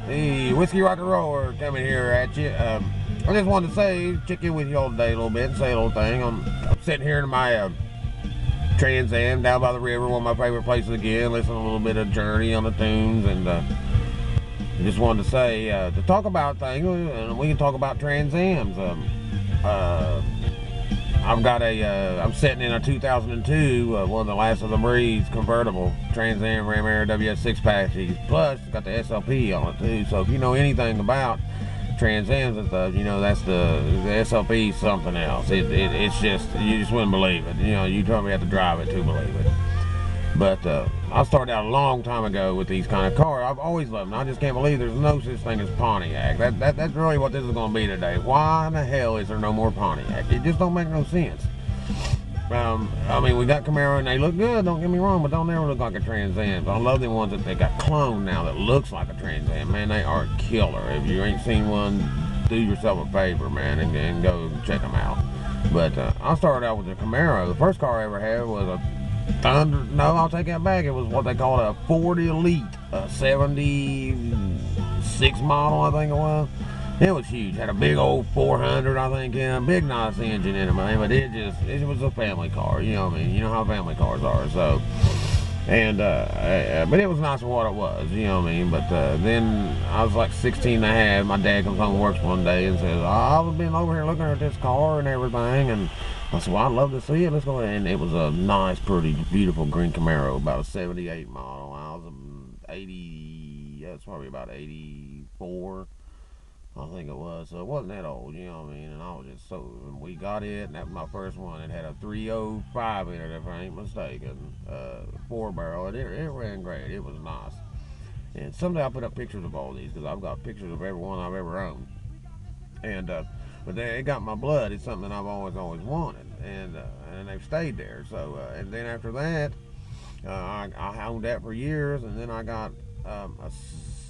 The Whiskey Rock and Roller coming here at you. I just wanted to say, check in with you all today a little bit and say a little thing. I'm sitting here in my Trans Ams down by the river, one of my favorite places again, listening to a little bit of Journey on the tunes, and just wanted to say, to talk about things, and we can talk about Trans Ams. I'm sitting in a 2002, one of the last of the breeds convertible Trans Am Ram Air WS6 package. Plus, it's got the SLP on it too. So if you know anything about Trans Ams and stuff, you know that's the SLP something else. It's just, you just wouldn't believe it. You know, you probably have to drive it to believe it. But I started out a long time ago with these kind of cars. I've always loved them. I just can't believe there's no such thing as Pontiac. That's really what this is going to be today. Why in the hell is there no more Pontiac? It just don't make no sense. I mean, we got Camaro and they look good, don't get me wrong, but don't ever look like a Trans Am. I love the ones that they got cloned now that looks like a Trans Am. Man, they are killer. If you ain't seen one, do yourself a favor, man, and go check them out. But I started out with the Camaro. The first car I ever had was a no, I'll take that back. It was what they called a Ford Elite, a 76 model, I think it was. It was huge. Had a big old 400, I think, a big nice engine in it, man. But it was a family car. You know what I mean? You know how family cars are. So, and but it was nice for what it was. You know what I mean? But then I was like 16 and a half. My dad comes home from work one day and says, "I've been over here looking at this car and everything," and I said, "Well, I'd love to see it. Let's go." And it was a nice, pretty, beautiful green Camaro, about a 78 model. I was 80, that's probably about 84, I think it was. So it wasn't that old, you know what I mean? And I was just so, we got it, and that was my first one. It had a 305 in it, if I ain't mistaken. 4-barrel. It ran great. It was nice. And someday I'll put up pictures of all these, because I've got pictures of every one I've ever owned. And, but it got my blood. It's something that I've always wanted, and they've stayed there. So, and then after that, I owned that for years, and then I got a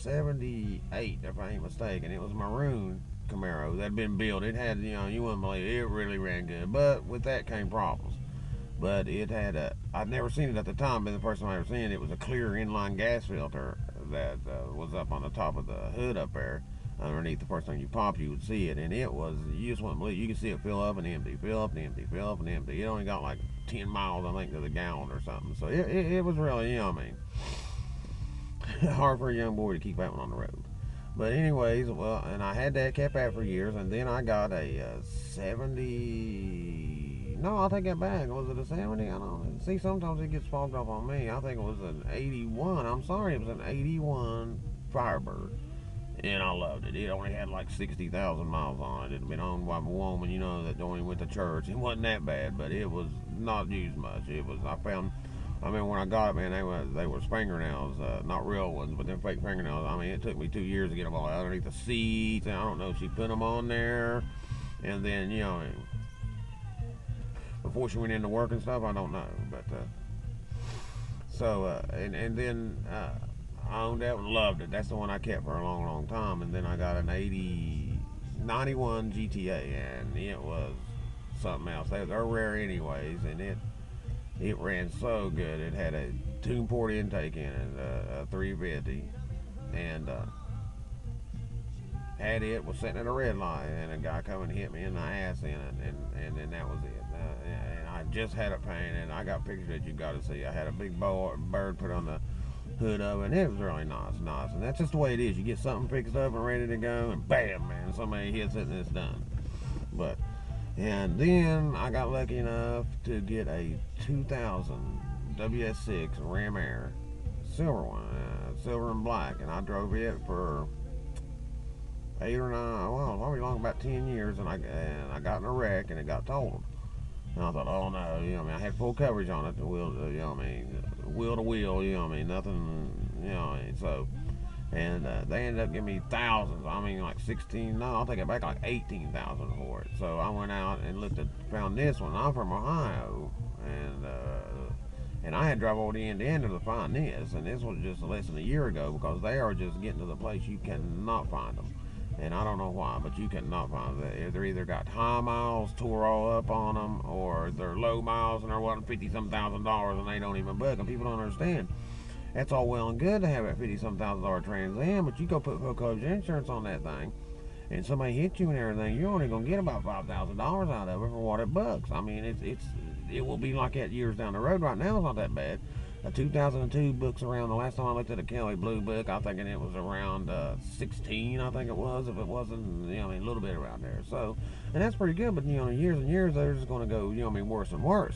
78, if I ain't mistaken. It was maroon Camaro that had been built. It had, you know, you wouldn't believe it, it really ran good. But with that came problems. But it had I'd never seen it at the time, but the first time I ever seen it, it was a clear inline gas filter that was up on the top of the hood up there. Underneath, the first time you pop, you would see it, and it was, you just wouldn't believe it. You could see it fill up and empty, fill up and empty, fill up and empty. It only got like 10 miles, I think, to the gallon or something. So it was really, you know what I mean, hard for a young boy to keep that one on the road. But anyways, well, and I had that, kept that for years, and then I got a 70, no, I'll take that back. Was it a 70? I don't know. See, sometimes it gets fogged up on me. I think it was an 81. I'm sorry, it was an 81 Firebird. And I loved it. It only had like 60,000 miles on it. It had been owned by a woman, you know, that only went to church. It wasn't that bad, but it was not used much. It was, I mean, when I got it, man, they were fingernails, not real ones, but them fake fingernails. I mean, it took me 2 years to get them all underneath the seats, and I don't know if she put them on there, and then, you know, before she went into work and stuff, I don't know, but, so, and then, I owned that one, loved it. That's the one I kept for a long, long time. And then I got an 91 GTA, and it was something else. They're rare anyways, and it ran so good. It had a tune port intake in it, a 350, and was sitting at a red light, and a guy come and hit me in the ass in it, and then that was it. And I just had it painted, and I got pictures that you got to see. I had a big bird put on the hood of it, and it was really nice, and that's just the way it is. You get something fixed up and ready to go, and bam, man, somebody hits it and it's done. But, and then I got lucky enough to get a 2000 WS6 Ram Air, silver one, silver and black, and I drove it for 8 or 9, well, probably long, about 10 years, and I got in a wreck, and it got totaled. And I thought, oh no, you know what I mean, I had full coverage on it, the wheel, you know what I mean, wheel to wheel, you know what I mean, nothing, you know what I mean, so, and they ended up giving me thousands, I mean, like 16, no, I'll take it back, like 18,000 for it. So I went out and found this one. I'm from Ohio, and I had to drive over the end to end to find this, and this was just less than a year ago, because they are just getting to the place you cannot find them. And I don't know why, but you cannot find that. They're either got high miles tore all up on them, or they're low miles and they're wanting $50-some thousand, and they don't even bug them. People don't understand. That's all well and good to have that $50-some-thousand Trans Am, but you go put full coverage insurance on that thing, and somebody hits you and everything, you're only gonna get about $5,000 out of it for what it bucks. I mean, it will be like that years down the road. Right now, it's not that bad. A 2002 book's around. The last time I looked at a Kelly Blue book, I think it was around 16. I think it was. If it wasn't, you know, I mean, a little bit around there. So, and that's pretty good. But you know, years and years, they're just going to go, you know, I mean, worse and worse.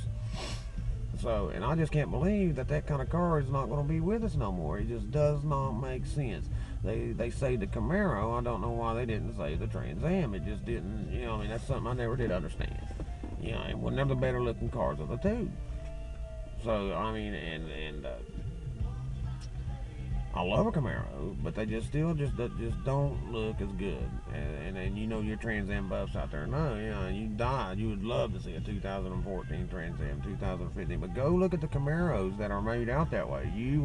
So, and I just can't believe that that kind of car is not going to be with us no more. It just does not make sense. They say the Camaro. I don't know why they didn't say the Trans Am. It just didn't, you know, I mean, that's something I never did understand. You know, it was never the better looking cars of the two. So, I mean, and I love a Camaro, but they just still just don't look as good. And you know, your Trans Am buffs out there, no, you know, you would love to see a 2014 Trans Am, 2015, but go look at the Camaros that are made out that way. You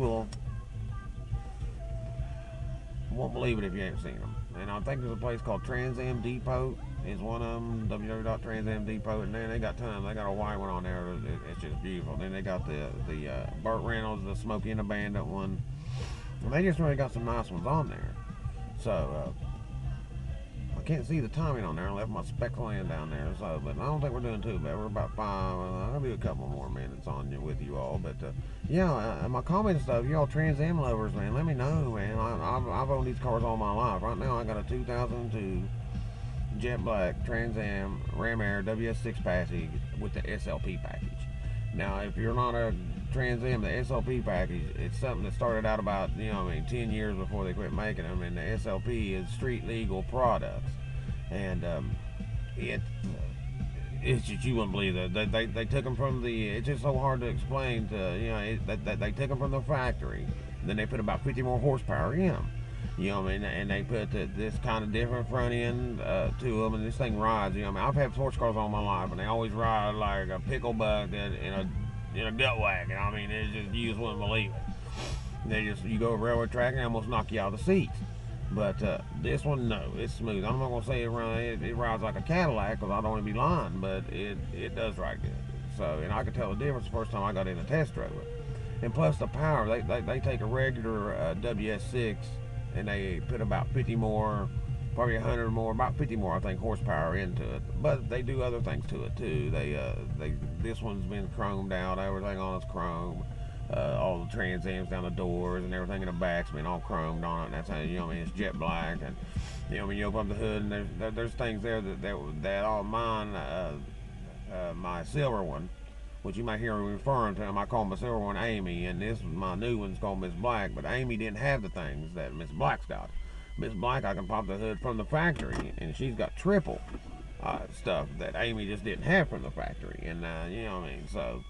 won't believe it if you haven't seen them. And I think there's a place called Trans Am Depot is one of them, www.transamdepot, and then they got tons. They got a white one on there. It's just beautiful. Then they got the Burt Reynolds, the Smokey and the Bandit one. And they just really got some nice ones on there. So I can't see the timing on there. I left my specs laying down there. So, but I don't think we're doing too bad. We're about 5. I'll be a couple more minutes on with you all. But yeah, my comment stuff. Y'all Trans Am lovers, man, let me know, man. I've owned these cars all my life. Right now, I got a 2002. Jet Black Trans Am Ram Air WS6 package with the SLP package. Now, if you're not a Trans Am, the SLP package, it's something that started out about, you know, I mean, 10 years before they quit making them. And the SLP is street legal products, and it's just, you wouldn't believe that they took them from the. It's just so hard to explain to, you know, they took them from the factory, and then they put about 50 more horsepower in them. You know what I mean? And they put this kind of different front end to them, and this thing rides. You know what I mean? I've had sports cars all my life, and they always ride like a pickle buck in a gut wagon. I mean, it's just, you just wouldn't believe it. You go a railroad track and they almost knock you out of the seats. But this one, no, it's smooth. I'm not gonna say it rides like a Cadillac, because I don't want to be lying, but it does ride good. So, and I could tell the difference the first time I got in a test drove it. And plus the power, they take a regular WS6. And they put about 50 more, probably 100 more, about 50 more, I think, horsepower into it. But they do other things to it too. This one's been chromed out. Everything on it's chrome. All the Trans Ams down the doors and everything in the back's been all chromed on it. And that's how, you know, I mean, it's jet black. And you know, when you open up the hood, and there's things there that all mine, my silver one, which you might hear me referring to them. I call my silver one Amy, and this my new one's called Miss Black. But Amy didn't have the things that Miss Black's got. Miss Black, I can pop the hood from the factory, and she's got triple stuff that Amy just didn't have from the factory. And you know what I mean. So,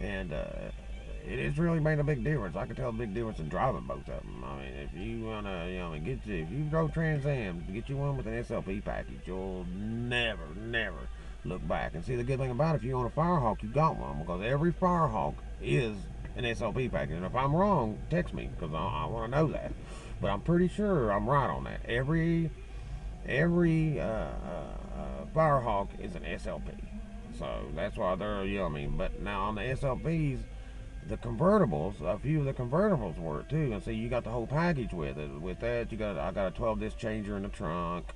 and it has really made a big difference. I can tell a big difference in driving both of them. I mean, if you wanna, you know, if you drove Trans Am, get you one with an SLP package, you'll never look back. And see, the good thing about it, if you own a Firehawk, you got one, because every Firehawk is an SLP package. And if I'm wrong, text me, because I want to know that. But I'm pretty sure I'm right on that. Every Firehawk is an SLP. So that's why they're, you know what I mean. But now on the SLPs, the convertibles, a few of the convertibles work too. And see, you got the whole package with it. With that, I got a 12-disc changer in the trunk.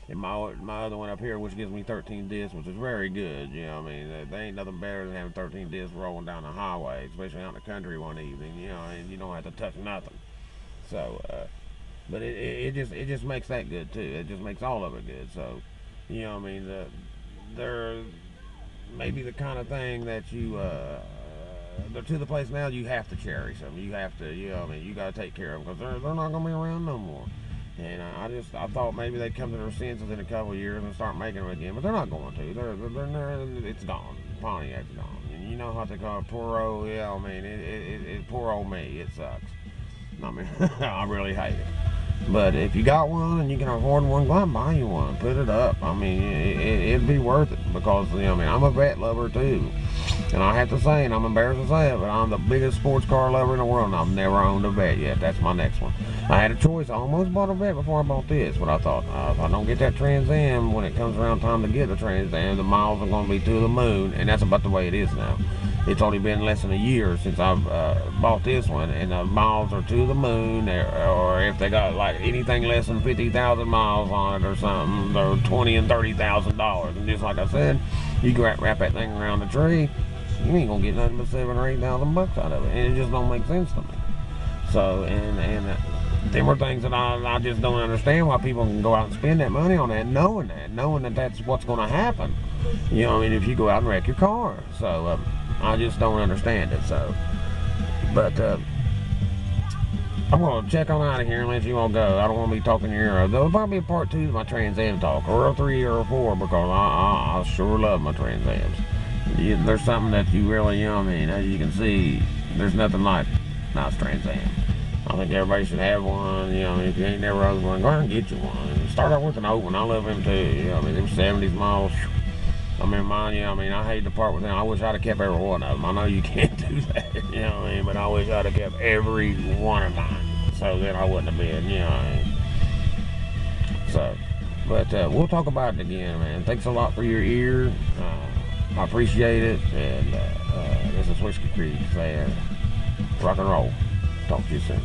And my other one up here, which gives me 13 discs, which is very good. You know what I mean? They ain't nothing better than having 13 discs rolling down the highway, especially out in the country one evening, you know, and you don't have to touch nothing. So, but it just makes that good too. It just makes all of it good. So, you know what I mean? They're maybe the kind of thing that you, they're to the place now you have to cherish them. You have to, you know what I mean? You got to take care of them, because they're not going to be around no more. And I thought maybe they'd come to their senses in a couple of years and start making them again, but they're not going to. It's gone. Pontiac's gone. And you know how they call it, poor old, yeah, I mean, it poor old me. It sucks. I mean, I really hate it. But if you got one and you can afford one, go out and buy you one. Put it up. I mean, it'd be worth it, because, you know, I mean, I'm a vet lover too. And I have to say, and I'm embarrassed to say it, but I'm the biggest sports car lover in the world, and I've never owned a vet yet. That's my next one. I had a choice. I almost bought a vet before I bought this, but I thought, if I don't get that Trans Am, when it comes around time to get the Trans Am, the miles are going to be to the moon, and that's about the way it is now. it's only been less than a year since I've bought this one, and the miles are to the moon, or if they got like anything less than 50,000 miles on it or something, they're $20,000 and $30,000. And just like I said, you can wrap that thing around the tree, you ain't gonna get nothing but $7,000 or $8,000 out of it, and it just don't make sense to me. So, and them are things that I just don't understand why people can go out and spend that money on that, knowing that that's what's going to happen. You know, I mean, if you go out and wreck your car. So, I just don't understand it. So, but I'm going to check on out of here and let you all go. I don't want to be talking your ear. There'll probably be a part 2 to my Trans Am talk, or a 3 or a 4, because I sure love my Trans Ams. There's something that you really, you know what I mean, as you can see, there's nothing like nice Trans Am. I think everybody should have one. You know, if you ain't never owned one, go out and get you one. Start out with an old one. I love them too. You know, I mean, them 70s models. I mean, mine, you know, I mean, I hate to part with them. I wish I'd have kept every one of them. I know you can't do that, you know what I mean, but I wish I'd have kept every one of mine. So then I wouldn't have been, you know what I mean. So, but we'll talk about it again, man. Thanks a lot for your ear. I appreciate it. And this is Whiskey Creek saying rock and roll. Talk to you soon.